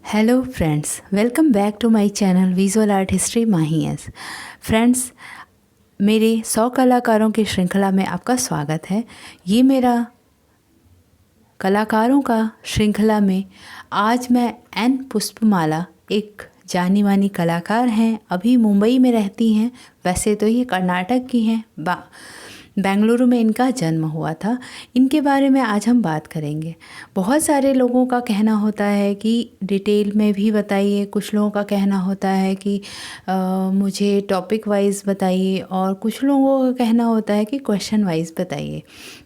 Hello friends, welcome back to my channel visual art history माहीएस। Friends, मेरे 100 कलाकारों की श्रृंखला में आपका स्वागत है। ये मेरा कलाकारों का श्रृंखला में आज मैं एन पुष्पमाला, एक जानी मानी कलाकार हैं, अभी मुंबई में रहती हैं। वैसे तो ये कर्नाटक की हैं, बेंगलुरु में इनका जन्म हुआ था। इनके बारे में आज हम बात करेंगे। बहुत सारे लोगों का कहना होता है कि डिटेल में भी बताइए, कुछ लोगों का कहना होता है कि मुझे टॉपिक वाइज बताइए, और कुछ लोगों का कहना होता है कि क्वेश्चन वाइज बताइए।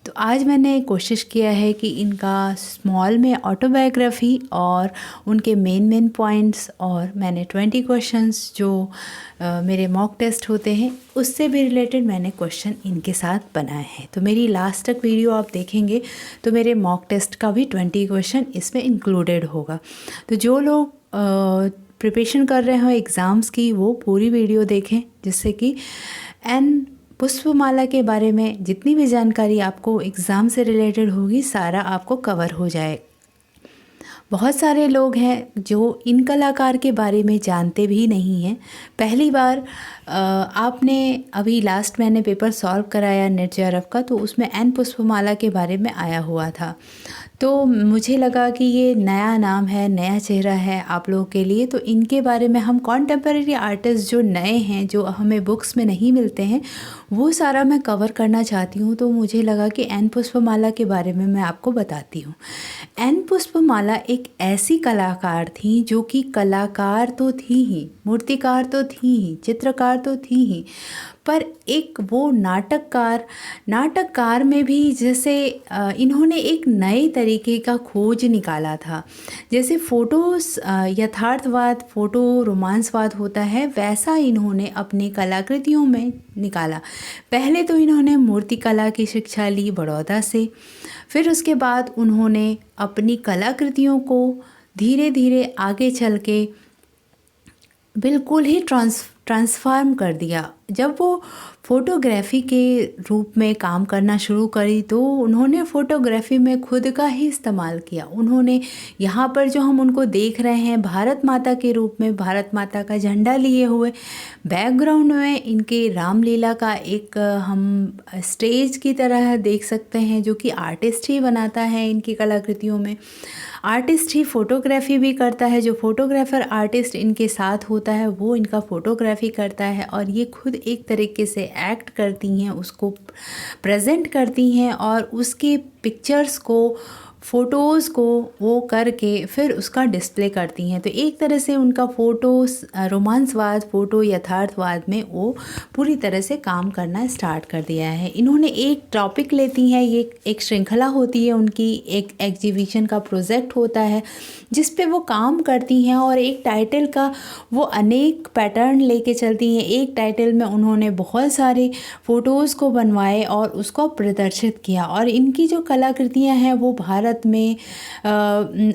तो आज मैंने कोशिश किया है कि इनका स्मॉल में ऑटोबायोग्राफी और उनके मेन पॉइंट्स, और मैंने 20 क्वेश्चंस जो मेरे मॉक टेस्ट होते हैं उससे भी रिलेटेड मैंने क्वेश्चन इनके साथ बनाए हैं। तो मेरी लास्ट तक वीडियो आप देखेंगे तो मेरे मॉक टेस्ट का भी 20 क्वेश्चन इसमें इंक्लूडेड होगा। तो जो लोग प्रिपरेशन कर रहे हो एग्ज़ाम्स की, वो पूरी वीडियो देखें, जिससे कि एन पुष्पमाला के बारे में जितनी भी जानकारी आपको एग्ज़ाम से रिलेटेड होगी सारा आपको कवर हो जाए। बहुत सारे लोग हैं जो इन कलाकार के बारे में जानते भी नहीं हैं। पहली बार आपने अभी लास्ट मैंने पेपर सॉल्व कराया नेट जेआरएफ का, तो उसमें एन पुष्पमाला के बारे में आया हुआ था। तो मुझे लगा कि ये नया नाम है, नया चेहरा है आप लोगों के लिए, तो इनके बारे में हम कॉन्टेम्परेरी आर्टिस्ट जो नए हैं, जो हमें बुक्स में नहीं मिलते हैं, वो सारा मैं कवर करना चाहती हूँ। तो मुझे लगा कि एन पुष्पमाला के बारे में मैं आपको बताती हूँ। एन पुष्पमाला एक ऐसी कलाकार थी जो कि कलाकार तो थी ही, मूर्तिकार तो थी ही, चित्रकार तो थी ही, पर एक वो नाटककार में भी जैसे इन्होंने एक नए तरीके का खोज निकाला था। जैसे फ़ोटोज़ यथार्थवाद, फ़ोटो रोमांसवाद होता है, वैसा इन्होंने अपनी कलाकृतियों में निकाला। पहले तो इन्होंने मूर्तिकला की शिक्षा ली बड़ौदा से, फिर उसके बाद उन्होंने अपनी कलाकृतियों को धीरे धीरे आगे चल के बिल्कुल ही ट्रांसफॉर्म कर दिया। जब वो फ़ोटोग्राफ़ी के रूप में काम करना शुरू करी तो उन्होंने फ़ोटोग्राफ़ी में खुद का ही इस्तेमाल किया। उन्होंने यहाँ पर जो हम उनको देख रहे हैं भारत माता के रूप में, भारत माता का झंडा लिए हुए, बैकग्राउंड में इनके रामलीला का एक हम स्टेज की तरह देख सकते हैं, जो कि आर्टिस्ट ही बनाता है। इनकी कलाकृतियों में आर्टिस्ट ही फ़ोटोग्राफ़ी भी करता है। जो फ़ोटोग्राफ़र आर्टिस्ट इनके साथ होता है वो इनका फ़ोटोग्राफ़ी करता है, और ये खुद एक तरीके से एक्ट करती हैं, उसको प्रेजेंट करती हैं, और उसके पिक्चर्स को, फ़ोटोज़ को वो करके फिर उसका डिस्प्ले करती हैं। तो एक तरह से उनका फ़ोटोज़ रोमांसवाद, फ़ोटो यथार्थवाद में वो पूरी तरह से काम करना स्टार्ट कर दिया है। इन्होंने एक टॉपिक लेती हैं, ये एक श्रृंखला होती है उनकी, एक एग्जीबिशन का प्रोजेक्ट होता है जिस पे वो काम करती हैं, और एक टाइटल का वो अनेक पैटर्न लेके चलती हैं। एक टाइटल में उन्होंने बहुत सारे फ़ोटोज़ को बनवाए और उसको प्रदर्शित किया। और इनकी जो कलाकृतियाँ हैं वो भारत में,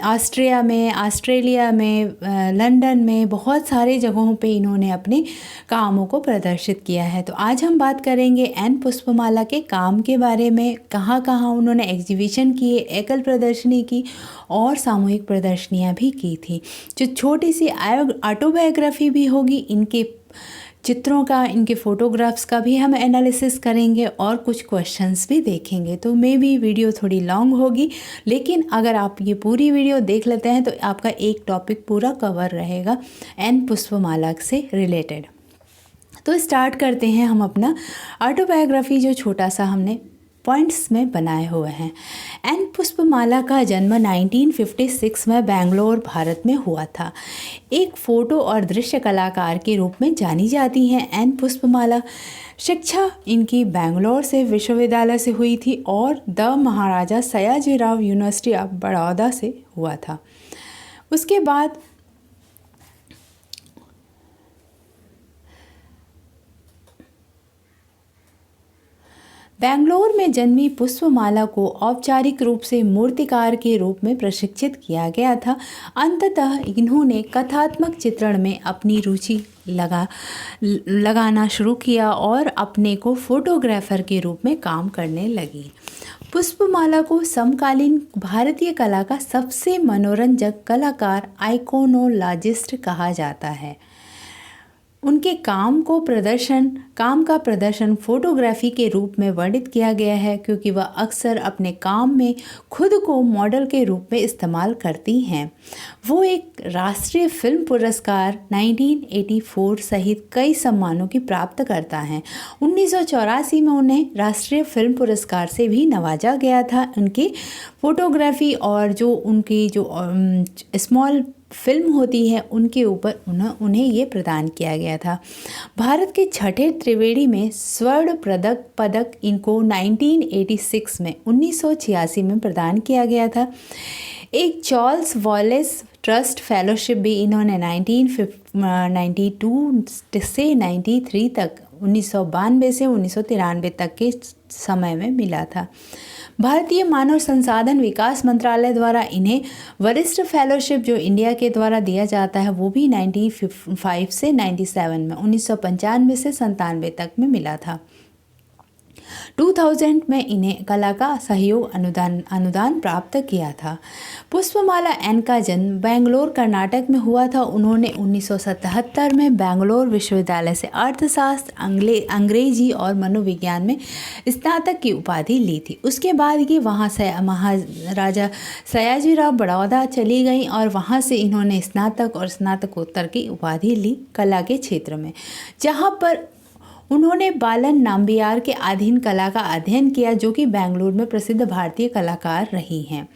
ऑस्ट्रिया में, ऑस्ट्रेलिया में, लंदन में, बहुत सारे जगहों पे इन्होंने अपने कामों को प्रदर्शित किया है। तो आज हम बात करेंगे एन पुष्पमाला के काम के बारे में, कहाँ कहाँ उन्होंने एग्जीबिशन किए, एकल प्रदर्शनी की और सामूहिक प्रदर्शनियाँ भी की थी। जो छोटी सी ऑटोबायोग्राफी भी होगी, इनके चित्रों का, इनके फ़ोटोग्राफ्स का भी हम एनालिसिस करेंगे, और कुछ क्वेश्चंस भी देखेंगे। तो मे बी वीडियो थोड़ी लॉन्ग होगी, लेकिन अगर आप ये पूरी वीडियो देख लेते हैं तो आपका एक टॉपिक पूरा कवर रहेगा एन पुष्पमाला से रिलेटेड। तो स्टार्ट करते हैं हम अपना ऑटोबायोग्राफी, जो छोटा सा हमने पॉइंट्स में बनाए हुए हैं। एन पुष्पमाला का जन्म 1956 में बेंगलोर, भारत में हुआ था। एक फ़ोटो और दृश्य कलाकार के रूप में जानी जाती हैं एन पुष्पमाला। शिक्षा इनकी बेंगलोर से विश्वविद्यालय से हुई थी और the Maharaja Sayajirao university of Baroda से हुआ था। उसके बाद बेंगलोर में जन्मी पुष्पमाला को औपचारिक रूप से मूर्तिकार के रूप में प्रशिक्षित किया गया था। अंततः इन्होंने कथात्मक चित्रण में अपनी रुचि लगाना शुरू किया और अपने को फोटोग्राफर के रूप में काम करने लगी। पुष्पमाला को समकालीन भारतीय कला का सबसे मनोरंजक कलाकार आइकोनोलॉजिस्ट कहा जाता है। उनके काम का प्रदर्शन फोटोग्राफी के रूप में वर्णित किया गया है, क्योंकि वह अक्सर अपने काम में खुद को मॉडल के रूप में इस्तेमाल करती हैं। वो एक राष्ट्रीय फिल्म पुरस्कार 1984 सहित कई सम्मानों की प्राप्त करता हैं। 1984 में उन्हें राष्ट्रीय फिल्म पुरस्कार से भी नवाजा गया था। उनकी फोटोग्राफी और जो उनकी जो स्मॉल फिल्म होती है उनके ऊपर उन्हें ये प्रदान किया गया था। भारत के छठे त्रिवेणी में स्वर्ण पदक इनको 1986 में 1986 में प्रदान किया गया था। एक चार्ल्स वॉलेस ट्रस्ट फेलोशिप भी इन्होंने 1992 से 93 तक 1992 से 1993 तक के समय में मिला था। भारतीय मानव संसाधन विकास मंत्रालय द्वारा इन्हें वरिष्ठ फेलोशिप जो इंडिया के द्वारा दिया जाता है वो भी 95 से 97 में 1995 से 97 तक में मिला था। 2000 में इन्हें कला का सहयोग अनुदान प्राप्त किया था। पुष्पमाला एन का जन्म बेंगलोर कर्नाटक में हुआ था। उन्होंने 1977 में बेंगलोर विश्वविद्यालय से अर्थशास्त्र, अंग्रेजी और मनोविज्ञान में स्नातक की उपाधि ली थी। उसके बाद ये वहाँ से महाराजा सयाजीराव बड़ौदा चली गई और वहाँ से इन्होंने स्नातक और स्नातकोत्तर की उपाधि ली कला के क्षेत्र में, जहाँ पर उन्होंने बालन नाम्बियार के अधीन कला का अध्ययन किया, जो कि बेंगलुरु में प्रसिद्ध भारतीय कलाकार रही हैं।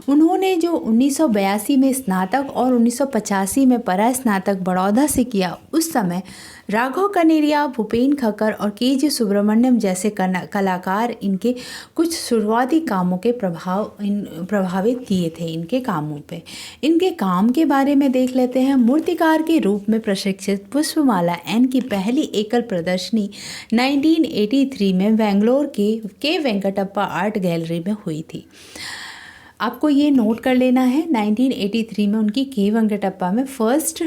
उन्होंने जो 1982 में स्नातक और 1985 में परास्नातक बड़ौदा से किया, उस समय राघव कनेरिया, भूपेन खक्कर और के.जी. सुब्रमण्यम जैसे कलाकार इनके कुछ शुरुआती कामों के प्रभावित किए थे इनके कामों पे। इनके काम के बारे में देख लेते हैं। मूर्तिकार के रूप में प्रशिक्षित पुष्पमाला एन की पहली एकल प्रदर्शनी 1983 में बेंगलोर के वेंकटप्पा आर्ट गैलरी में हुई थी। आपको ये नोट कर लेना है, 1983 में उनकी के वेंकटप्पा में फर्स्ट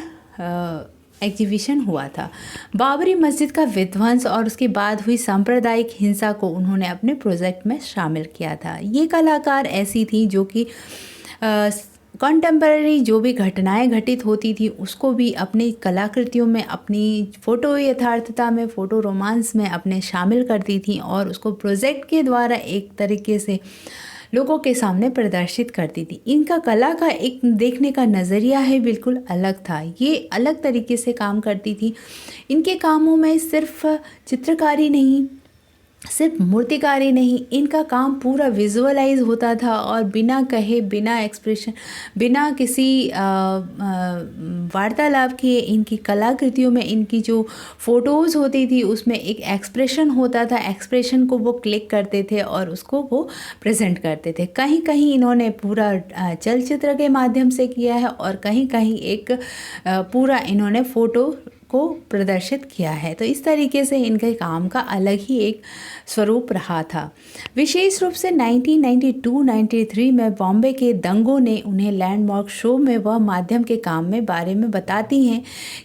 एग्जीबिशन हुआ था। बाबरी मस्जिद का विध्वंस और उसके बाद हुई सांप्रदायिक हिंसा को उन्होंने अपने प्रोजेक्ट में शामिल किया था। ये कलाकार ऐसी थी जो कि कंटेम्पररी जो भी घटनाएं घटित होती थी उसको भी अपनी कलाकृतियों में, अपनी फ़ोटो यथार्थता में, फ़ोटो रोमांस में अपने शामिल करती थी और उसको प्रोजेक्ट के द्वारा एक तरीके से लोगों के सामने प्रदर्शित करती थी। इनका कला का एक देखने का नज़रिया है बिल्कुल अलग था। ये अलग तरीके से काम करती थी। इनके कामों में सिर्फ चित्रकारी नहीं, सिर्फ मूर्तिकारी नहीं, इनका काम पूरा विजुअलाइज होता था और बिना कहे, बिना एक्सप्रेशन, बिना किसी वार्तालाप किए इनकी कलाकृतियों में इनकी जो फ़ोटोज़ होती थी उसमें एक एक्सप्रेशन होता था। एक्सप्रेशन को वो क्लिक करते थे और उसको वो प्रेजेंट करते थे। कहीं कहीं इन्होंने पूरा चलचित्र के माध्यम से किया है और कहीं कहीं एक पूरा इन्होंने फ़ोटो को प्रदर्शित किया है। तो इस तरीके से इनके काम का अलग ही एक स्वरूप रहा था। विशेष रूप से 1992-93 में बॉम्बे के दंगों ने उन्हें लैंडमार्क शो में वह माध्यम के काम में बारे में बताती हैं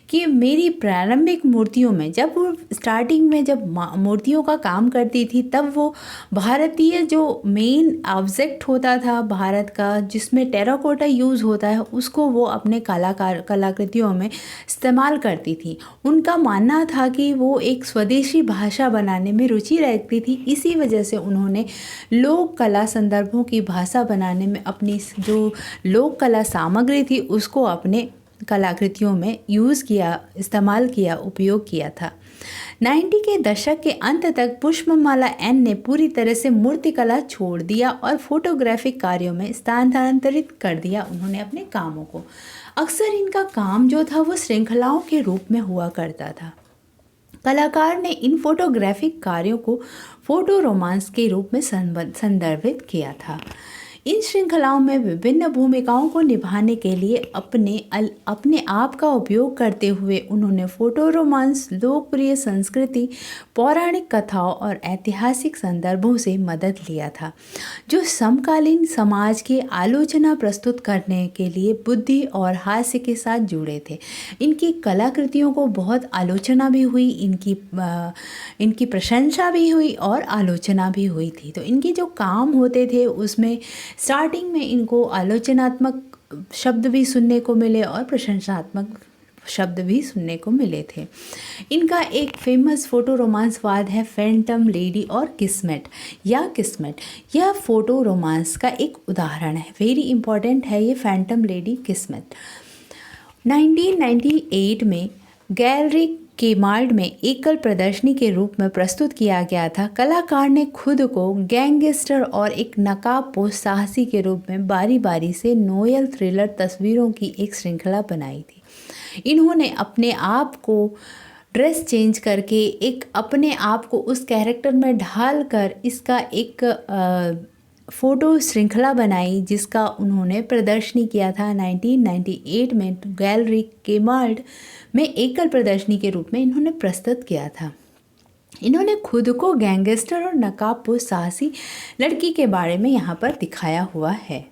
कि मेरी प्रारंभिक मूर्तियों में, जब वो स्टार्टिंग में जब मूर्तियों का काम करती थी, तब वो भारतीय जो मेन ऑब्जेक्ट होता था भारत का, जिसमें टेराकोटा यूज़ होता है, उसको वो अपने कलाकृतियों में इस्तेमाल करती थी। उनका मानना था कि वो एक स्वदेशी भाषा बनाने में रुचि रखती थी। इसी वजह से उन्होंने लोक कला संदर्भों की भाषा बनाने में अपनी जो लोक कला सामग्री थी उसको अपने कलाकृतियों में यूज़ किया, इस्तेमाल किया, उपयोग किया था। 90 के दशक के अंत तक पुष्पमाला एन ने पूरी तरह से मूर्तिकला छोड़ दिया और फोटोग्राफिक कार्यों में स्थानांतरित कर दिया उन्होंने अपने कामों को। अक्सर इनका काम जो था वो श्रृंखलाओं के रूप में हुआ करता था। कलाकार ने इन फोटोग्राफिक कार्यों को फोटो रोमांस के रूप में संदर्भित किया था। इन श्रृंखलाओं में विभिन्न भूमिकाओं को निभाने के लिए अपने आप का उपयोग करते हुए उन्होंने फोटो रोमांस, लोकप्रिय संस्कृति, पौराणिक कथाओं और ऐतिहासिक संदर्भों से मदद लिया था, जो समकालीन समाज की आलोचना प्रस्तुत करने के लिए बुद्धि और हास्य के साथ जुड़े थे। इनकी कलाकृतियों को बहुत आलोचना भी हुई, इनकी प्रशंसा भी हुई और आलोचना भी हुई थी। तो इनके जो काम होते थे उसमें स्टार्टिंग में इनको आलोचनात्मक शब्द भी सुनने को मिले और प्रशंसात्मक शब्द भी सुनने को मिले थे। इनका एक फेमस फोटो रोमांसवाद है फैंटम लेडी और किस्मेट या किस्मेट। यह फोटो रोमांस का एक उदाहरण है, वेरी इंपॉर्टेंट है ये फैंटम लेडी किस्मेट। 1998 में गैलरी केमाल्ड में एकल प्रदर्शनी के रूप में प्रस्तुत किया गया था। कलाकार ने खुद को गैंगस्टर और एक नकाबपोश साहसी के रूप में बारी बारी से नोयल थ्रिलर तस्वीरों की एक श्रृंखला बनाई थी। इन्होंने अपने आप को ड्रेस चेंज करके अपने आप को उस कैरेक्टर में ढाल कर इसका एक फ़ोटो श्रृंखला बनाई, जिसका उन्होंने प्रदर्शनी किया था 1998 में गैलरी केमाल्ड में एकल प्रदर्शनी के रूप में इन्होंने प्रस्तुत किया था। इन्होंने खुद को गैंगस्टर और नकाबपोश साहसी लड़की के बारे में यहाँ पर दिखाया हुआ है।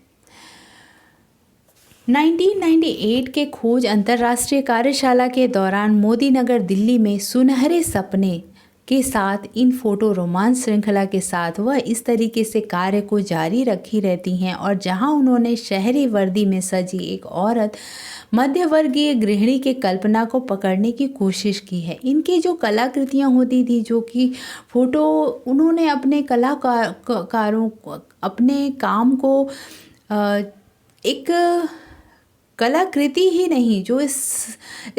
1998 के खोज अंतर्राष्ट्रीय कार्यशाला के दौरान मोदी नगर दिल्ली में सुनहरे सपने के साथ इन फोटो रोमांस श्रृंखला के साथ वह इस तरीके से कार्य को जारी रखी रहती हैं, और जहां उन्होंने शहरी वर्दी में सजी एक औरत मध्यवर्गीय गृहिणी के कल्पना को पकड़ने की कोशिश की है। इनकी जो कलाकृतियां होती थी, जो कि फ़ोटो उन्होंने अपने कलाकारों अपने काम को एक कलाकृति ही नहीं, जो इस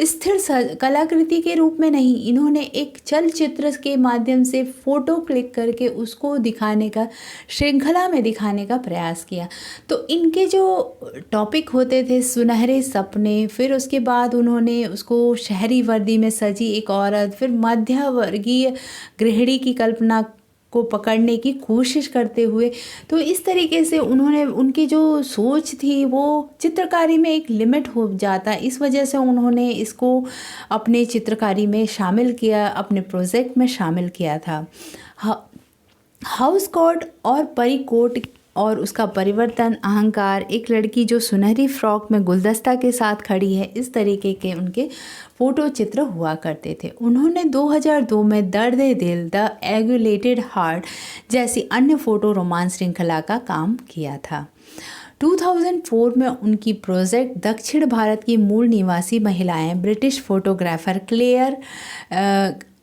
स्थिर कलाकृति के रूप में नहीं, इन्होंने एक चलचित्र के माध्यम से फ़ोटो क्लिक करके उसको दिखाने का, श्रृंखला में दिखाने का प्रयास किया। तो इनके जो टॉपिक होते थे सुनहरे सपने, फिर उसके बाद उन्होंने उसको शहरी वर्दी में सजी एक औरत, फिर मध्यवर्गीय गृहिणी की कल्पना को पकड़ने की कोशिश करते हुए, तो इस तरीके से उन्होंने उनकी जो सोच थी वो चित्रकारी में एक लिमिट हो जाता, इस वजह से उन्होंने इसको अपने चित्रकारी में शामिल किया, अपने प्रोजेक्ट में शामिल किया था। हाउस कोट और परी कोट और उसका परिवर्तन, अहंकार, एक लड़की जो सुनहरी फ्रॉक में गुलदस्ता के साथ खड़ी है, इस तरीके के उनके फ़ोटो चित्र हुआ करते थे। उन्होंने 2002 में दर्द दिल, द एगुलेटेड हार्ट जैसी अन्य फ़ोटो रोमांस श्रृंखला का काम किया था। 2004 में उनकी प्रोजेक्ट दक्षिण भारत की मूल निवासी महिलाएं ब्रिटिश फोटोग्राफर क्लेयर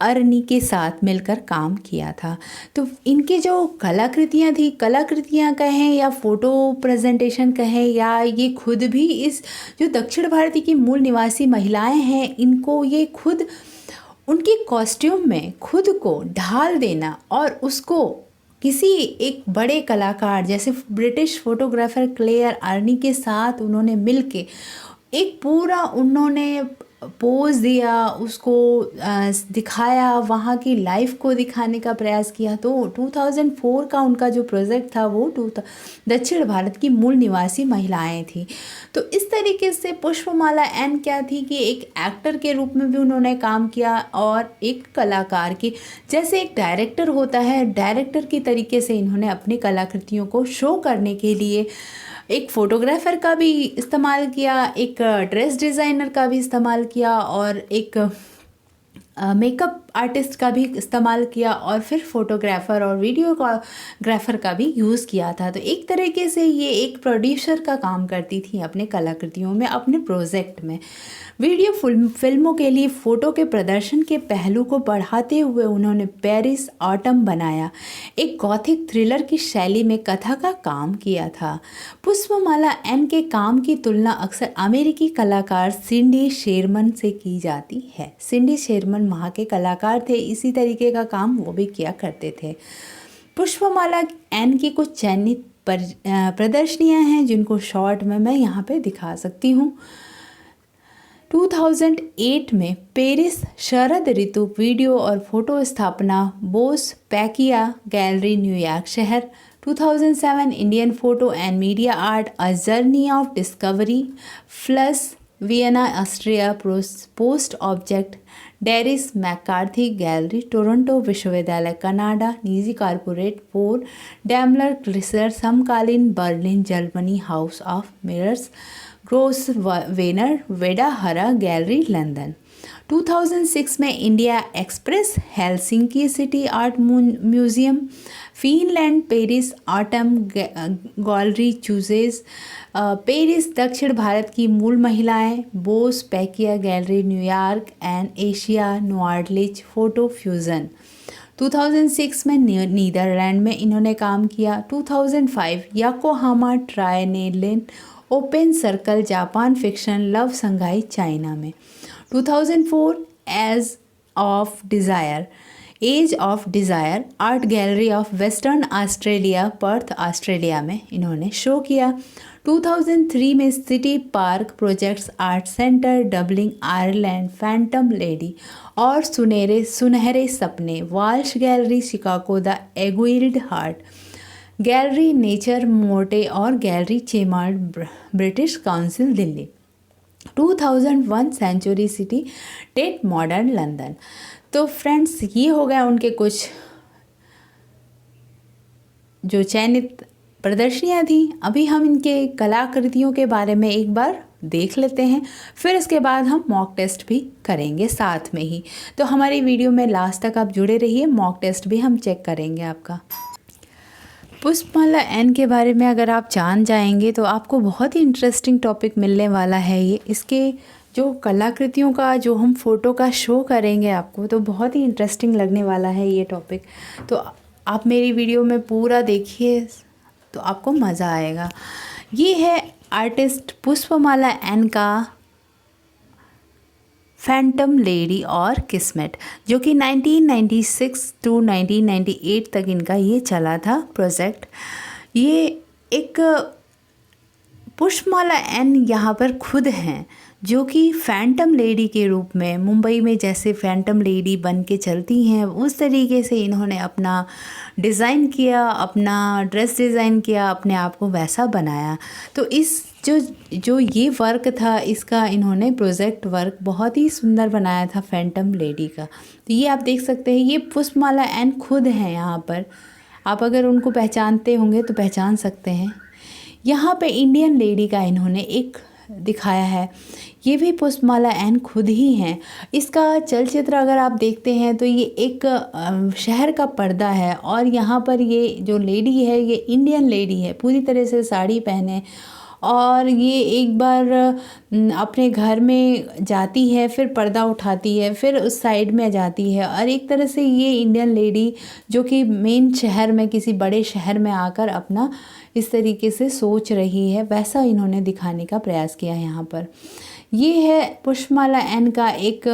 अर्नी के साथ मिलकर काम किया था। तो इनकी जो कलाकृतियाँ थी, कलाकृतियाँ कहें या फ़ोटो प्रेजेंटेशन कहें, या ये खुद भी इस जो दक्षिण भारत की मूल निवासी महिलाएं हैं, इनको ये खुद उनकी कॉस्ट्यूम में खुद को ढाल देना और उसको किसी एक बड़े कलाकार जैसे ब्रिटिश फोटोग्राफर क्लेयर अर्नी के साथ उन्होंने मिलके एक पूरा उन्होंने पोज दिया, उसको दिखाया, वहाँ की लाइफ को दिखाने का प्रयास किया। तो 2004 का उनका जो प्रोजेक्ट था वो दक्षिण भारत की मूल निवासी महिलाएं थी। तो इस तरीके से पुष्पमाला एन क्या थी कि एक एक्टर के रूप में भी उन्होंने काम किया और एक कलाकार की, जैसे एक डायरेक्टर होता है, डायरेक्टर की तरीके से इन्होंने अपनी कलाकृतियों को शो करने के लिए एक फ़ोटोग्राफ़र का भी इस्तेमाल किया, एक ड्रेस डिज़ाइनर का भी इस्तेमाल किया और एक मेकअप आर्टिस्ट का भी इस्तेमाल किया और फिर फोटोग्राफ़र और वीडियोग्राफ़र का भी यूज़ किया था। तो एक तरीके से ये एक प्रोड्यूसर का काम करती थी अपने कलाकृतियों में, अपने प्रोजेक्ट में। वीडियो फिल्मों के लिए फ़ोटो के प्रदर्शन के पहलू को बढ़ाते हुए उन्होंने पेरिस ऑटम बनाया, एक गॉथिक थ्रिलर की शैली में कथा का काम किया था। पुष्पमाला एन के काम की तुलना अक्सर अमेरिकी कलाकार सिंडी शेरमन से की जाती है। सिंडी शेरमन वहाँ के कलाकार थे, इसी तरीके का काम वो भी किया करते थे। पुष्पमाला एन की कुछ चयनित प्रदर्शनियाँ हैं जिनको शॉर्ट में मैं यहाँ पे दिखा सकती हूँ। 2008 में पेरिस शरद ऋतु वीडियो और फोटो स्थापना बोस पैकिया गैलरी न्यूयॉर्क शहर। 2007 Indian photo and media art a journey of discovery plus Vienna Austria post object Doris McCarthy gallery Toronto विश्वविद्यालय कनाडा निजी कॉरपोरेट 4 डैमलर क्लिसर समकालीन Berlin Germany house of mirrors Grosvenor Vadehra gallery London. 2006 में India express Helsinki city art museum Finland Paris autumn gallery chooses Paris दक्षिण भारत की मूल महिलाएं Bose Pacia gallery New York and Asia Noorderlicht photo fusion. 2006 में Netherlands में इन्होंने काम किया। 2005 Yokohama Triennale open circle Japan fiction love Shanghai China में। 2004 age of desire art gallery of western Australia Perth Australia में इन्होंने शो किया। 2003 में city park projects art centre Dublin Ireland phantom lady और सुनहरे सपने Walsh gallery Chicago the guild heart gallery nature morte और gallery चेमार्ड British council Delhi. 2001 century city Tate modern London. तो friends ये हो गया उनके कुछ जो चयनित प्रदर्शनियाँ थी। अभी हम इनके कलाकृतियों के बारे में एक बार देख लेते हैं, फिर इसके बाद हम मॉक टेस्ट भी करेंगे साथ में ही। तो हमारी वीडियो में लास्ट तक आप जुड़े रहिए, मॉक टेस्ट भी हम चेक करेंगे आपका। पुष्पमाला एन के बारे में अगर आप जान जाएंगे तो आपको बहुत ही इंटरेस्टिंग टॉपिक मिलने वाला है ये। इसके जो कलाकृतियों का जो हम फ़ोटो का शो करेंगे आपको, तो बहुत ही इंटरेस्टिंग लगने वाला है ये टॉपिक। तो आप मेरी वीडियो में पूरा देखिए तो आपको मज़ा आएगा। ये है आर्टिस्ट पुष्पमाला एन का फैंटम लेडी और किस्मत, जो कि 1996 टू 1998 तक इनका ये चला था प्रोजेक्ट। ये एक पुष्पमाला एन यहाँ पर खुद हैं जो कि फैंटम लेडी के रूप में मुंबई में जैसे फैंटम लेडी बन के चलती हैं उस तरीके से इन्होंने अपना डिज़ाइन किया, अपना ड्रेस डिज़ाइन किया, अपने आप को वैसा बनाया। तो इस जो ये वर्क था इसका इन्होंने प्रोजेक्ट वर्क बहुत ही सुंदर बनाया था फैंटम लेडी का। तो ये आप देख सकते हैं, ये पुष्पमाला एन खुद हैं यहाँ पर। आप अगर उनको पहचानते होंगे तो पहचान सकते हैं। यहाँ पे इंडियन लेडी का इन्होंने एक दिखाया है, ये भी पुष्पमाला एन खुद ही हैं। इसका चलचित्र अगर आप देखते हैं तो ये एक शहर का पर्दा है और यहाँ पर ये जो लेडी है ये इंडियन लेडी है, पूरी तरह से साड़ी पहने और ये एक बार अपने घर में जाती है, फिर पर्दा उठाती है, फिर उस साइड में जाती है और एक तरह से ये इंडियन लेडी जो कि मेन शहर में किसी बड़े शहर में आकर अपना इस तरीके से सोच रही है, वैसा इन्होंने दिखाने का प्रयास किया है यहाँ पर। ये है पुष्पमाला एन का एक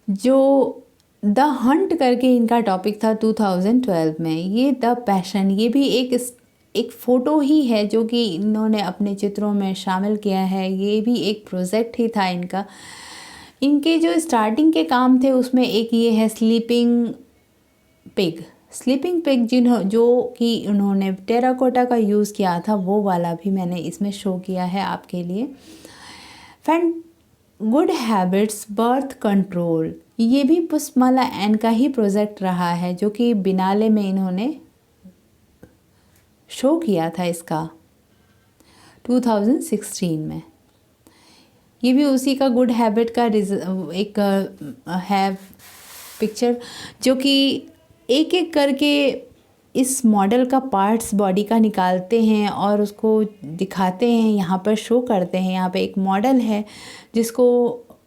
जो द हंट करके इनका टॉपिक था 2012 में। ये द पैशन, ये भी एक फ़ोटो ही है जो कि इन्होंने अपने चित्रों में शामिल किया है। ये भी एक प्रोजेक्ट ही था इनका। इनके जो स्टार्टिंग के काम थे उसमें एक ये है स्लीपिंग पिग जो कि उन्होंने टेराकोटा का यूज़ किया था, वो वाला भी मैंने इसमें शो किया है आपके लिए। गुड हैबिट्स बर्थ कंट्रोल, ये भी पुष्पमाला एन का ही प्रोजेक्ट रहा है जो कि बिनाले में इन्होंने शो किया था इसका 2016 में। ये भी उसी का गुड हैबिट का एक है पिक्चर जो कि एक एक करके इस मॉडल का पार्ट्स बॉडी का निकालते हैं और उसको दिखाते हैं, यहाँ पर शो करते हैं। यहाँ पे एक मॉडल है जिसको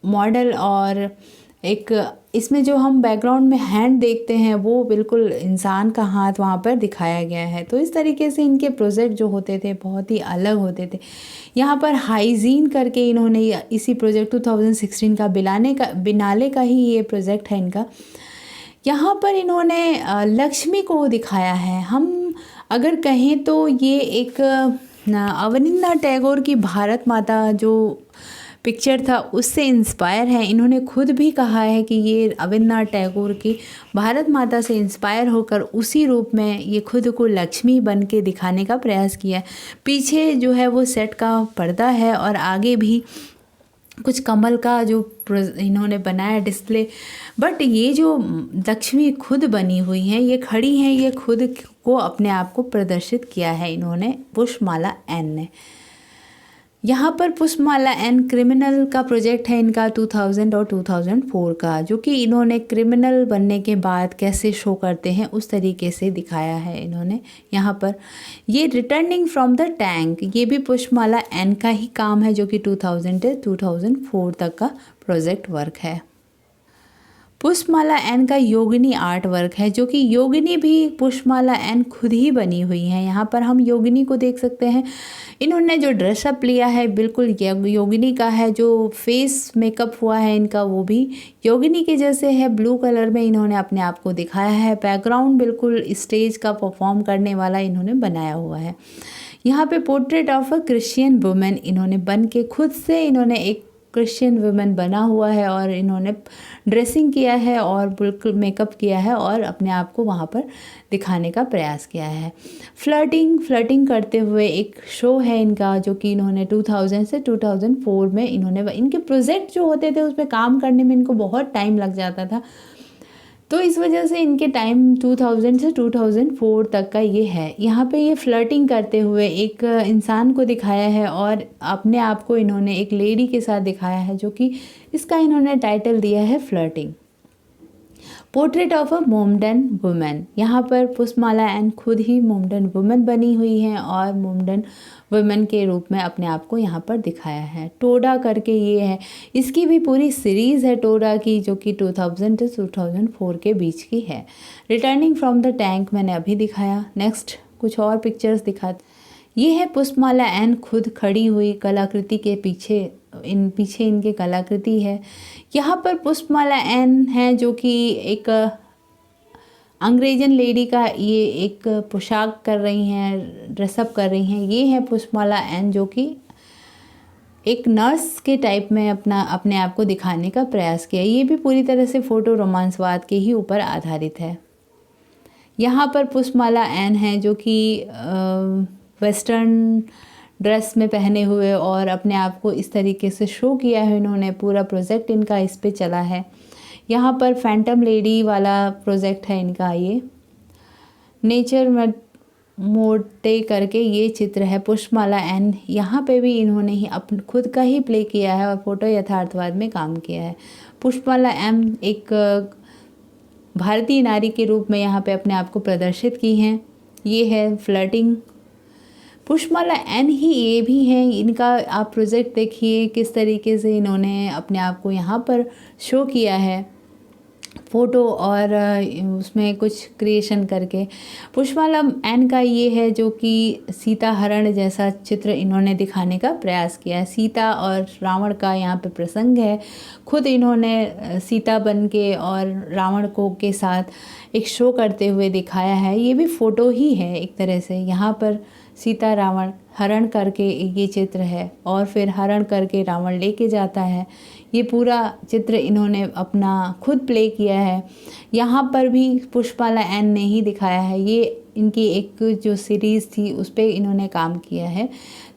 मॉडल और एक इसमें जो हम बैकग्राउंड में हैंड देखते हैं वो बिल्कुल इंसान का हाथ वहाँ पर दिखाया गया है। तो इस तरीके से इनके प्रोजेक्ट जो होते थे बहुत ही अलग होते थे। यहाँ पर हाइजीन करके इन्होंने इसी प्रोजेक्ट 2016 का बिनाले का ही ये प्रोजेक्ट है इनका। यहाँ पर इन्होंने लक्ष्मी को दिखाया है। हम अगर कहें तो ये एक अवनिंदा टैगोर की भारत माता जो पिक्चर था उससे इंस्पायर है। इन्होंने खुद भी कहा है कि ये रविन्द्रनाथ टैगोर की भारत माता से इंस्पायर होकर उसी रूप में ये खुद को लक्ष्मी बन के दिखाने का प्रयास किया। पीछे जो है वो सेट का पर्दा है और आगे भी कुछ कमल का जो इन्होंने बनाया डिस्प्ले। बट ये जो लक्ष्मी खुद बनी हुई हैं, ये खड़ी हैं, ये खुद को अपने आप को प्रदर्शित किया है इन्होंने पुष्पमाला एन ने। यहाँ पर पुष्पमाला एन क्रिमिनल का प्रोजेक्ट है इनका 2000 और 2004 का, जो कि इन्होंने क्रिमिनल बनने के बाद कैसे शो करते हैं उस तरीके से दिखाया है इन्होंने यहाँ पर। ये रिटर्निंग फ्रॉम द टैंक, ये भी पुष्पमाला एन का ही काम है, जो कि 2000 से 2004 तक का प्रोजेक्ट वर्क है। पुष्पमाला एन का योगिनी आर्ट वर्क है, जो कि योगिनी भी पुष्पमाला एन खुद ही बनी हुई है। यहाँ पर हम योगिनी को देख सकते हैं। इन्होंने जो ड्रेसअप लिया है बिल्कुल योगिनी का है। जो फेस मेकअप हुआ है इनका वो भी योगिनी के जैसे है। ब्लू कलर में इन्होंने अपने आप को दिखाया है। बैकग्राउंड बिल्कुल स्टेज का परफॉर्म करने वाला इन्होंने बनाया हुआ है। यहाँ पे portrait of a Christian women इन्होंने बन के खुद से इन्होंने एक क्रिश्चियन वुमेन बना हुआ है और इन्होंने ड्रेसिंग किया है और बिल्कुल मेकअप किया है और अपने आप को वहाँ पर दिखाने का प्रयास किया है। फ्लर्टिंग करते हुए एक शो है इनका, जो कि इन्होंने 2000 से 2004 में इन्होंने, इनके प्रोजेक्ट जो होते थे उसमें काम करने में इनको बहुत टाइम लग जाता था, तो इस वजह से इनके टाइम 2000 से 2004 तक का ये है। यहाँ पे ये फ्लर्टिंग करते हुए एक इंसान को दिखाया है और अपने आप को इन्होंने एक लेडी के साथ दिखाया है, जो कि इसका इन्होंने टाइटल दिया है flirting. Portrait of a Mohammedan women, यहाँ पर पुष्पमाला एन खुद ही मोमडन वुमेन बनी हुई हैं और मोमडन वुमेन के रूप में अपने आप को यहाँ पर दिखाया है। टोडा करके ये है, इसकी भी पूरी सीरीज़ है टोडा की, जो कि 2000 से 2004 के बीच की है। रिटर्निंग फ्रॉम द टैंक मैंने अभी दिखाया। नेक्स्ट कुछ और पिक्चर्स दिखाते। ये है पुष्पमाला एन खुद खड़ी हुई कलाकृति के पीछे इनके कलाकृति है। यहाँ पर पुष्पमाला एन है, जो कि एक अंग्रेजन लेडी का ये एक पोशाक कर रही हैं, ड्रेसअप कर रही हैं। ये है पुष्पमाला एन, जो कि एक नर्स के टाइप में अपने आप को दिखाने का प्रयास किया। ये भी पूरी तरह से फ़ोटो रोमांसवाद के ही ऊपर आधारित है। यहाँ पर पुष्पमाला एन है, जो कि वेस्टर्न ड्रेस में पहने हुए और अपने आप को इस तरीके से शो किया है इन्होंने। पूरा प्रोजेक्ट इनका इस पे चला है। यहाँ पर फैंटम लेडी वाला प्रोजेक्ट है इनका। ये नेचर में मोटे करके ये चित्र है पुष्पमाला एन। यहाँ पे भी इन्होंने ही खुद का ही प्ले किया है और फोटो यथार्थवाद में काम किया है। पुष्पमाला एम एक भारतीय नारी के रूप में यहाँ पे अपने आप को प्रदर्शित की हैं। ये है फ्लर्टिंग। पुष्पमाला एन ही ये भी हैं, इनका आप प्रोजेक्ट देखिए किस तरीके से इन्होंने अपने आप को यहाँ पर शो किया है, फ़ोटो और उसमें कुछ क्रिएशन करके। पुष्पमाला एन का ये है, जो कि सीता हरण जैसा चित्र इन्होंने दिखाने का प्रयास किया है। सीता और रावण का यहाँ पे प्रसंग है। खुद इन्होंने सीता बन के और रावण को के साथ एक शो करते हुए दिखाया है। ये भी फ़ोटो ही है एक तरह से। यहाँ पर सीता रावण हरण करके ये चित्र है और फिर हरण करके रावण लेके जाता है। ये पूरा चित्र इन्होंने अपना खुद प्ले किया है। यहाँ पर भी पुष्पमाला एन ने ही दिखाया है। ये इनकी एक जो सीरीज़ थी उस पर इन्होंने काम किया है।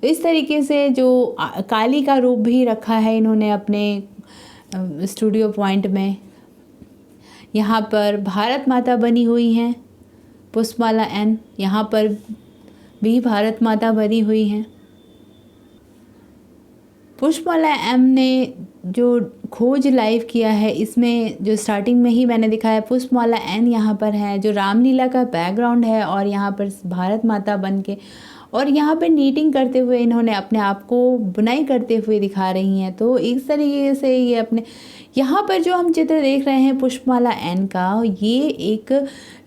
तो इस तरीके से जो काली का रूप भी रखा है इन्होंने अपने स्टूडियो पॉइंट में। यहाँ पर भारत माता बनी हुई हैं पुष्पमाला एन, यहाँ पर भी भारत माता बनी हुई हैं। पुष्पमाला एम ने जो खोज लाइव किया है, इसमें जो स्टार्टिंग में ही मैंने दिखाया पुष्पमाला एन यहाँ पर है, जो रामलीला का बैकग्राउंड है और यहाँ पर भारत माता बन के और यहाँ पे नीटिंग करते हुए इन्होंने अपने आप को बुनाई करते हुए दिखा रही हैं। तो इस तरीके से ये अपने यहाँ पर जो हम चित्र देख रहे हैं पुष्पमाला एन का, ये एक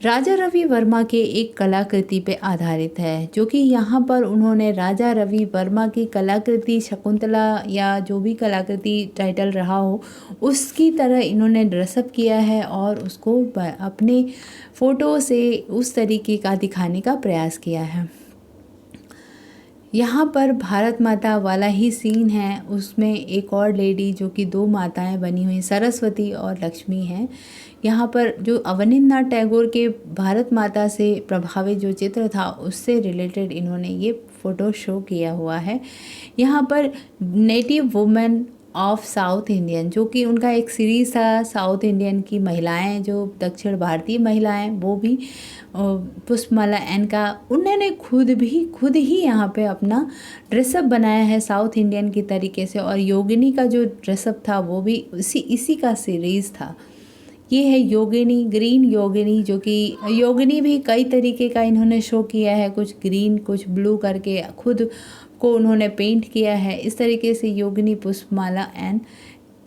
राजा रवि वर्मा के एक कलाकृति पे आधारित है, जो कि यहाँ पर उन्होंने राजा रवि वर्मा की कलाकृति शकुंतला या जो भी कलाकृति टाइटल रहा हो उसकी तरह इन्होंने ड्रेसअप किया है और उसको अपने फ़ोटो से उस तरीके का दिखाने का प्रयास किया है। यहाँ पर भारत माता वाला ही सीन है, उसमें एक और लेडी जो कि दो माताएं बनी हुई सरस्वती और लक्ष्मी हैं। यहाँ पर जो अवनींद्रनाथ टैगोर के भारत माता से प्रभावित जो चित्र था उससे रिलेटेड इन्होंने ये फ़ोटो शो किया हुआ है। यहाँ पर native women of south Indian, जो कि उनका एक सीरीज़ था साउथ इंडियन की महिलाएं, जो दक्षिण भारतीय महिलाएं, वो भी पुष्पमाला एन का उन्होंने खुद ही यहाँ पे अपना ड्रेसअप बनाया है साउथ इंडियन की तरीके से। और योगिनी का जो ड्रेसअप था वो भी इसी का सीरीज़ था। ये है योगिनी, ग्रीन योगिनी, जो कि योगिनी भी कई तरीके का इन्होंने शो किया है, कुछ ग्रीन कुछ ब्लू करके खुद को उन्होंने पेंट किया है। इस तरीके से योगिनी पुष्पमाला एन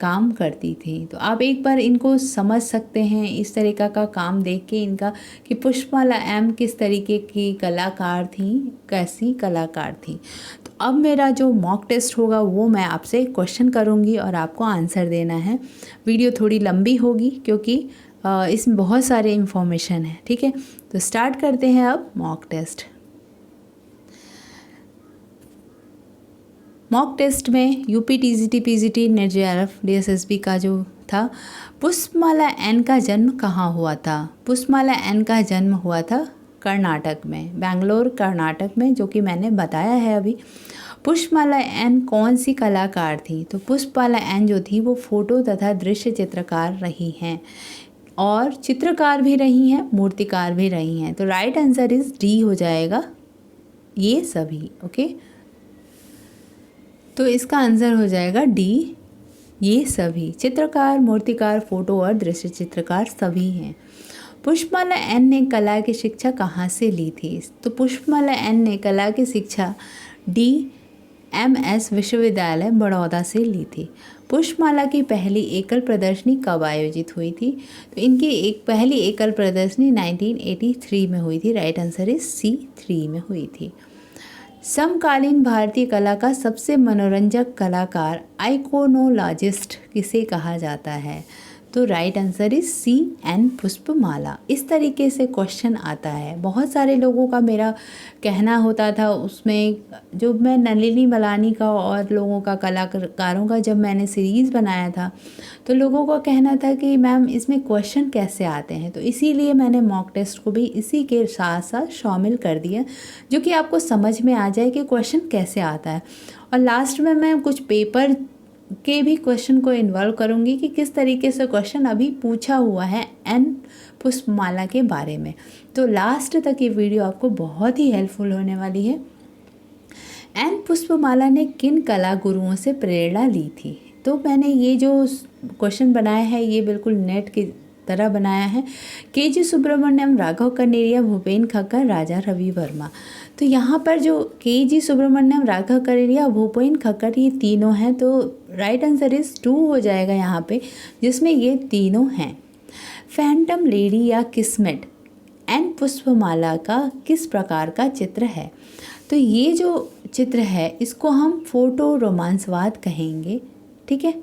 काम करती थी। तो आप एक बार इनको समझ सकते हैं इस तरीक़ा का काम देख के इनका, कि पुष्पमाला एम किस तरीके की कलाकार थी, कैसी कलाकार थी। तो अब मेरा जो मॉक टेस्ट होगा वो मैं आपसे क्वेश्चन करूँगी और आपको आंसर देना है। वीडियो थोड़ी लंबी होगी क्योंकि इसमें बहुत सारे इन्फॉर्मेशन है, ठीक है। तो स्टार्ट करते हैं अब मॉक टेस्ट। मॉक टेस्ट में UP TGT PGT net JRF DSSB का जो था, पुष्पमाला एन का जन्म कहाँ हुआ था? पुष्पमाला एन का जन्म हुआ था कर्नाटक में, बेंगलोर कर्नाटक में, जो कि मैंने बताया है अभी। पुष्पमाला एन कौन सी कलाकार थी? तो पुष्पमाला एन जो थी वो फोटो तथा दृश्य चित्रकार रही हैं, और चित्रकार भी रही हैं, मूर्तिकार भी रही हैं। तो राइट आंसर इज डी हो जाएगा, ये सभी। ओके, तो इसका आंसर हो जाएगा डी, ये सभी। चित्रकार, मूर्तिकार, फोटो और दृश्य चित्रकार सभी हैं। पुष्पमाला एन ने कला की शिक्षा कहाँ से ली थी? तो पुष्पमाला एन ने कला की शिक्षा DMS विश्वविद्यालय बड़ौदा से ली थी। पुष्पमाला की पहली एकल प्रदर्शनी कब आयोजित हुई थी? तो इनकी एक पहली एकल प्रदर्शनी 1983 में हुई थी। राइट आंसर इज C3 में हुई थी। समकालीन भारतीय कला का सबसे मनोरंजक कलाकार आइकोनोलॉजिस्ट किसे कहा जाता है? तो राइट आंसर इज CN पुष्पमाला। इस तरीके से क्वेश्चन आता है। बहुत सारे लोगों का मेरा कहना होता था उसमें, जो मैं नलिनी मलानी का और लोगों का कलाकारों का जब मैंने सीरीज़ बनाया था, तो लोगों का कहना था कि मैम इसमें क्वेश्चन कैसे आते हैं। तो इसीलिए मैंने मॉक टेस्ट को भी इसी के साथ साथ शामिल कर दिया, जो कि आपको समझ में आ जाए कि क्वेश्चन कैसे आता है। और लास्ट में मैं कुछ पेपर के भी क्वेश्चन को इन्वॉल्व करूंगी कि किस तरीके से क्वेश्चन अभी पूछा हुआ है एन पुष्पमाला के बारे में। तो लास्ट तक ये वीडियो आपको बहुत ही हेल्पफुल होने वाली है। एन पुष्पमाला ने किन कला गुरुओं से प्रेरणा ली थी? तो मैंने ये जो क्वेश्चन बनाया है ये बिल्कुल नेट की तरह बनाया है। KG सुब्रमण्यम, राघव कनेरिया, भूपेन खक्कर, राजा रवि वर्मा। तो यहाँ पर जो KG सुब्रमण्यम, राघव कनेरिया, भूपेन खक्कर, ये तीनों हैं। तो राइट आंसर इज 2 हो जाएगा यहाँ पे, जिसमें ये तीनों हैं। फैंटम लेडी या किस्मेट एन पुष्पमाला का किस प्रकार का चित्र है? तो ये जो चित्र है इसको हम फोटो रोमांसवाद कहेंगे, ठीक है।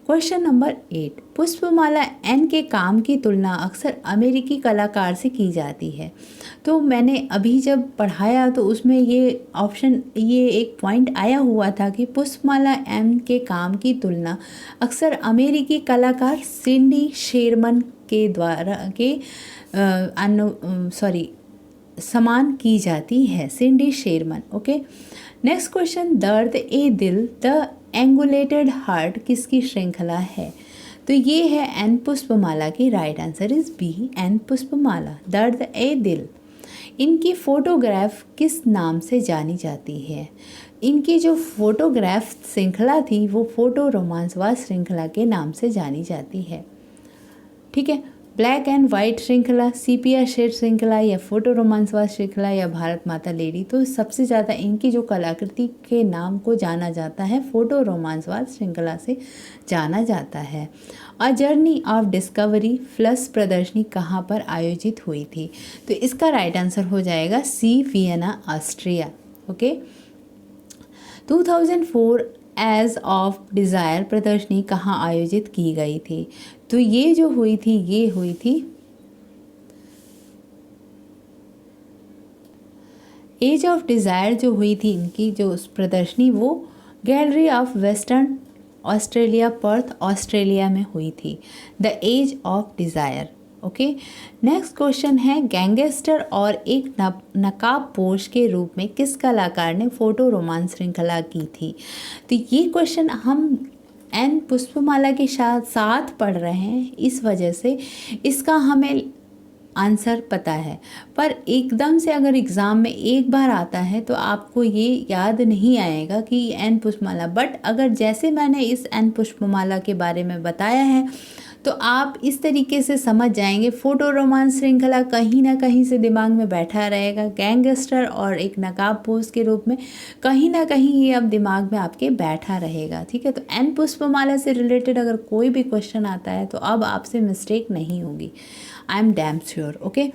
क्वेश्चन नंबर 8, पुष्पमाला एन के काम की तुलना अक्सर अमेरिकी कलाकार से की जाती है। तो मैंने अभी जब पढ़ाया तो उसमें ये ऑप्शन, ये एक पॉइंट आया हुआ था कि पुष्पमाला एन के काम की तुलना अक्सर अमेरिकी कलाकार सिंडी शेरमन के द्वारा समान की जाती है, सिंडी शेरमन। ओके, नेक्स्ट क्वेश्चन, दर्द ए दिल द एंगुलेटेड हार्ट किसकी श्रृंखला है? तो ये है एन पुष्पमाला की। Right answer is B, N Pushpamala, दर्द ए दिल। इनकी फोटोग्राफ किस नाम से जानी जाती है? इनकी जो फोटोग्राफ श्रृंखला थी वो फोटो रोमांसवाद श्रृंखला के नाम से जानी जाती है, ठीक है। ब्लैक एंड वाइट श्रृंखला, सीपिया शेड श्रृंखला, या फोटो रोमांसवाद श्रृंखला, या भारत माता लेडी। तो सबसे ज़्यादा इनकी जो कलाकृति के नाम को जाना जाता है फोटो रोमांसवाद श्रृंखला से जाना जाता है। अ जर्नी ऑफ डिस्कवरी फ्लस प्रदर्शनी कहाँ पर आयोजित हुई थी? तो इसका राइट आंसर हो जाएगा C, Vienna, Austria. Okay, 2004 age of desire प्रदर्शनी कहाँ आयोजित की गई थी? तो ये जो हुई थी ये हुई थी एज ऑफ डिज़ायर जो हुई थी इनकी जो प्रदर्शनी, वो gallery of western Australia, Perth Australia में हुई थी। The edge of desire. Okay, next question है, गैंगस्टर और एक नकाबपोश के रूप में किस कलाकार ने फोटो रोमांस श्रृंखला की थी? तो ये क्वेश्चन हम एन पुष्पमाला के साथ पढ़ रहे हैं, इस वजह से इसका हमें आंसर पता है, पर एकदम से अगर एग्ज़ाम में एक बार आता है तो आपको ये याद नहीं आएगा कि एन पुष्पमाला, बट अगर जैसे मैंने इस एन पुष्पमाला के बारे में बताया है तो आप इस तरीके से समझ जाएंगे। फोटो रोमांस श्रृंखला कहीं ना कहीं से दिमाग में बैठा रहेगा, गैंगस्टर और एक नकाबपोश के रूप में कहीं ना कहीं ये अब दिमाग में आपके बैठा रहेगा। ठीक है, तो एन पुष्पमाला से रिलेटेड अगर कोई भी क्वेश्चन आता है तो अब आपसे मिस्टेक नहीं होगी, I am damn sure. Okay,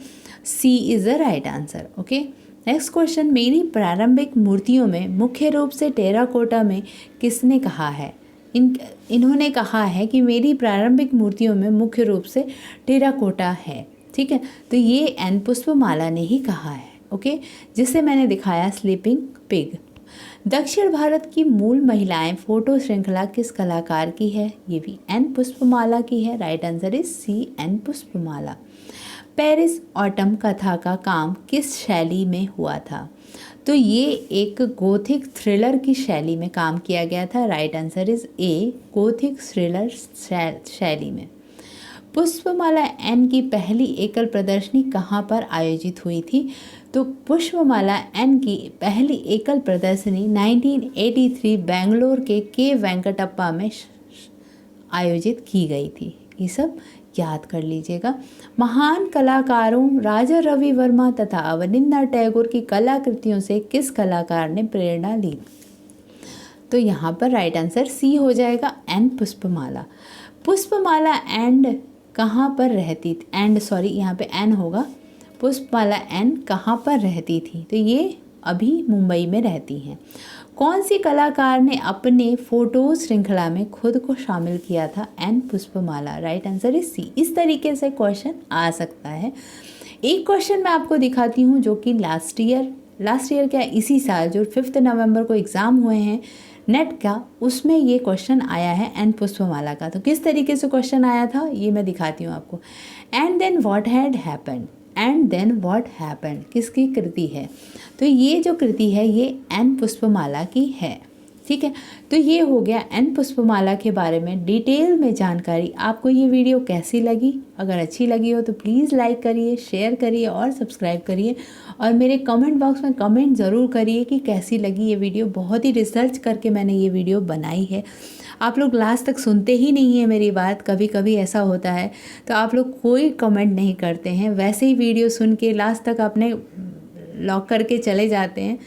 C is the right answer. Okay, next question, मेरी प्रारंभिक मूर्तियों में मुख्य रूप से टेराकोटा में किसने कहा है? इन्होंने कहा है कि मेरी प्रारंभिक मूर्तियों में मुख्य रूप से टेराकोटा है। ठीक है, तो ये एन पुष्पमाला ने ही कहा है। ओके, जिसे मैंने दिखाया स्लीपिंग पिग। दक्षिण भारत की मूल महिलाएं फोटो श्रृंखला किस कलाकार की है? ये भी एन पुष्पमाला की है। Right answer is C, N Pushpamala. Paris autumn कथा का काम किस शैली में हुआ था? तो ये एक गोथिक थ्रिलर की शैली में काम किया गया था। Right answer is a, Gothic thriller शैली में। पुष्पमाला एन की पहली एकल प्रदर्शनी कहाँ पर आयोजित हुई थी? तो पुष्पमाला एन की पहली एकल प्रदर्शनी 1983 बेंगलोर के वेंकटप्पा में आयोजित की गई थी। ये सब याद कर लीजिएगा। महान कलाकारों राजा रवि वर्मा तथा अवनिंदर टैगोर की कलाकृतियों से किस कलाकार ने प्रेरणा ली? तो यहाँ पर राइट आंसर सी हो जाएगा, एन पुष्पमाला। पुष्पमाला एंड कहाँ पर रहती थी? एंड सॉरी, यहाँ पे एन होगा। पुष्पमाला एन कहाँ पर रहती थी? तो ये अभी मुंबई में रहती हैं। कौन सी कलाकार ने अपने फोटो श्रृंखला में खुद को शामिल किया था? N Pushpamala. Right answer is C. इस तरीके से क्वेश्चन आ सकता है। एक क्वेश्चन मैं आपको दिखाती हूँ जो कि लास्ट ईयर क्या इसी साल जो 5 नवंबर को एग्ज़ाम हुए हैं नेट का, उसमें ये क्वेश्चन आया है एन पुष्पमाला का। तो किस तरीके से क्वेश्चन आया था ये मैं दिखाती हूँ आपको। And then what had happened, and then what happened किसकी कृति है? तो ये जो कृति है ये एन पुष्पमाला की है। ठीक है, तो ये हो गया एन पुष्पमाला के बारे में डिटेल में जानकारी। आपको ये वीडियो कैसी लगी? अगर अच्छी लगी हो तो प्लीज़ लाइक करिए, शेयर करिए और सब्सक्राइब करिए, और मेरे कमेंट बॉक्स में कमेंट ज़रूर करिए कि कैसी लगी ये वीडियो। बहुत ही रिसर्च करके मैंने ये वीडियो बनाई है। आप लोग लास्ट तक सुनते ही नहीं है मेरी बात, कभी कभी ऐसा होता है, तो आप लोग कोई कमेंट नहीं करते हैं, वैसे ही वीडियो सुन के लास्ट तक अपने लॉक करके चले जाते हैं।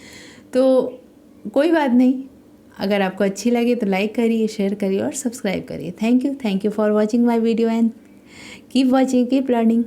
तो कोई बात नहीं, अगर आपको अच्छी लगे तो लाइक करिए, शेयर करिए और सब्सक्राइब करिए। Thank you for watching my video and keep watching, keep learning.